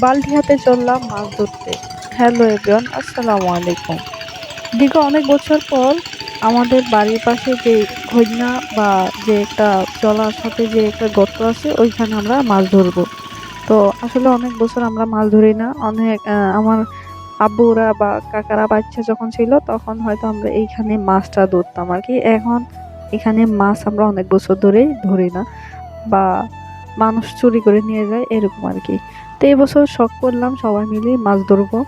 বালতি হাতে চললাম মাছ ধরতে। হ্যালো এভরিওয়ান, আসসালামু আলাইকুম। দীর্ঘ অনেক বছর পর আমাদের বাড়ির পাশে যে ঘইন্যা বা যে একটা জলার সাথে যে একটা গর্ত আছে ওইখানে আমরা মাছ ধরবো। তো আসলে অনেক বছর আমরা মাছ ধরি না। অনেক আমার আব্বুরা বা কাকারা বাচ্চা যখন ছিল তখন হয়তো আমরা এইখানে মাছটা ধরতাম আর কি। এখন এখানে মাছ আমরা অনেক বছর ধরেই ধরি না, বা মানুষ চুরি করে নিয়ে যায় এরকম আর কি। তো এই বছর শখ করলাম সবাই মিলে মাছ ধরবো,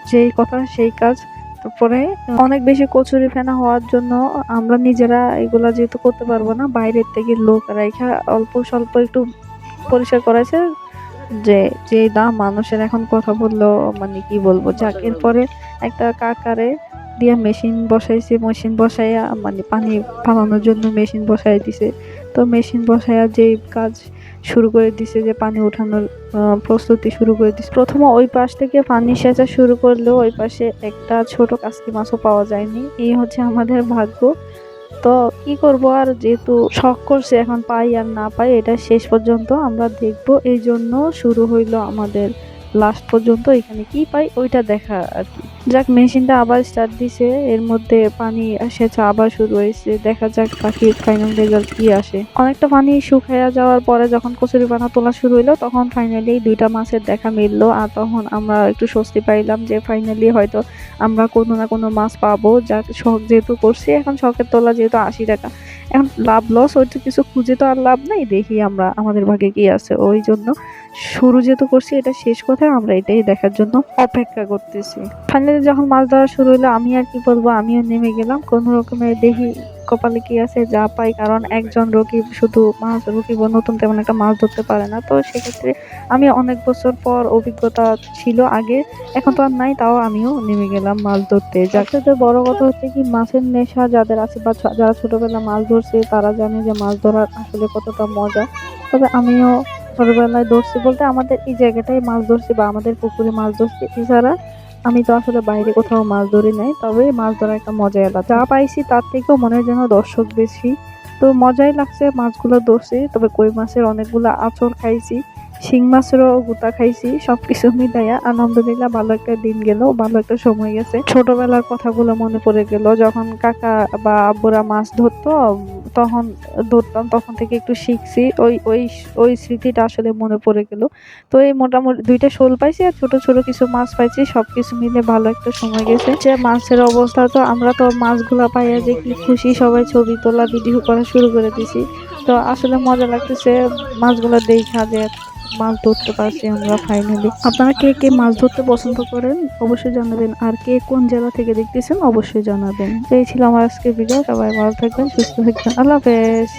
যেই কথা সেই কাজ। তারপরে অনেক বেশি কচুরি ফেনা হওয়ার জন্য আমরা নিজেরা এগুলা যেহেতু করতে পারবো না, বাইরের থেকে লোক রাইখা অল্প স্বল্প একটু পরিষ্কার করেছে। যে যে দাম মানুষের এখন কথা বললেও মানে কি বলবো, যাক এরপরে একটা কাকারে দিয়ে মেশিন বসাইছে, মেশিন বসাইয়া মানে পানি ফালানোর জন্য মেশিন বসাই দিছে। তো মেশিন বসাইয়া যে কাজ শুরু করে দিছে, যে পানি ওঠানোর প্রস্তুতি শুরু করে দিছে। প্রথমে ওই পাশ থেকে পানি সেচা শুরু করলেও ওই পাশে একটা ছোট কাসকি মাছও পাওয়া যায়নি। এই হচ্ছে আমাদের ভাগ্য। তো কি করব, আর যেহেতু শখ করছে এখন পাই আর না পাই এটা শেষ পর্যন্ত আমরা দেখব। এই জন্য শুরু হইলো আমাদের লাস্ট পর্যন্ত এখানে কি পাই ওইটা দেখা আর কি। যাক, মেশিনটা আবার স্টার্ট দিছে, এর মধ্যে পানি সেচা আবার শুরু হয়েছে। দেখা যাক পাখির ফাইনাল রেজাল্ট কি আসে। অনেকটা পানি শুকাইয়া যাওয়ার পরে যখন কচুরি পানা তোলা শুরু হইলো তখন ফাইনালি দুইটা মাছের দেখা মিললো, আর তখন আমরা একটু স্বস্তি পাইলাম যে ফাইনালি হয়তো আমরা কোনো না কোনো মাছ পাবো। যাক, শখ যেহেতু করছি, এখন শখের তোলা যেহেতু 80 টাকা, এখন লাভ লস ওইটা কিছু খুঁজে তো আর লাভ নাই, দেখি আমরা আমাদের ভাগে কি আছে। ওই জন্য শুরু যেহেতু করছি এটা শেষ কোথায় আমরা এটাই দেখার জন্য অপেক্ষা করতেছি। ফাইনালি যখন মাছ ধরা শুরু হলো আমি আর কি বলবো, আমিও নেমে গেলাম কোনো রকমে, দেখি কপালে কি আছে যা পাই। কারণ একজন রকিব শুধু মাছ রকিব নতুন তেমন একটা মাছ ধরতে পারে না, তো সেক্ষেত্রে আমি অনেক বছর পর অভিজ্ঞতা ছিল আগে, এখন তো আর নাই, তাও আমিও নেমে গেলাম মাছ ধরতে। যার সাথে বড় কথা হচ্ছে কি, মাছের নেশা যাদের আছে বা যারা ছোটবেলা মাছ ধরছে তারা জানে যে মাছ ধরার আসলে কতটা মজা। তবে আমিও ছোটবেলায় ধরছি বলতে আমাদের এই জায়গাটায় মাছ ধরছি বা আমাদের পুকুরে মাছ ধরছি, এছাড়া আমি তো আসলে বাইরে কোথাও মাছ ধরি নাই। তবে মাছ ধরার একটা মজাই আলাদা, যা পাইছি তার থেকেও মনে হয় যেন দর্শক বেশি। তো মজাই লাগছে মাছগুলো ধরছি। তবে কই মাছের অনেকগুলো আঁচড় খাইছি, শিং মাছেরও গুতা খাইছি, সবকিছু মিলাইয়া আলহামদুলিল্লাহ ভালো একটা দিন গেল, ভালো একটা সময় গেছে। ছোটবেলার কথাগুলো মনে পড়ে গেল, যখন কাকা বা আব্বুরা মাছ ধরতো তখন ধরতাম, তখন থেকে একটু শিখছি। ওই ওই ওই স্মৃতিটা আসলে মনে পড়ে গেল। তো এই মোটামুটি দুইটা শোল পাইছি আর ছোট ছোট কিছু মাছ পাইছি, সবকিছু মিলে ভালো একটা সময় গেছে। যে মাছের অবস্থা, তো আমরা তো মাছগুলা পাইয়া যে কি খুশি, সবাই ছবি তোলা ভিডিও করা শুরু করে দিছি। তো আসলে মজা লাগতেছে মাছগুলো দেখা, যে মাছ ধরতে পারছি আমরা ফাইনালি। আপনারা কে কে মাছ ধরতে পছন্দ করেন অবশ্যই জানাবেন, আর কে কোন জেলা থেকে দেখতেছেন অবশ্যই জানাবেন। এই ছিল আমার আজকের ভিডিও। সবাই ভালো থাকবেন, সুস্থ থাকবেন, আল্লাহ হাফেজ।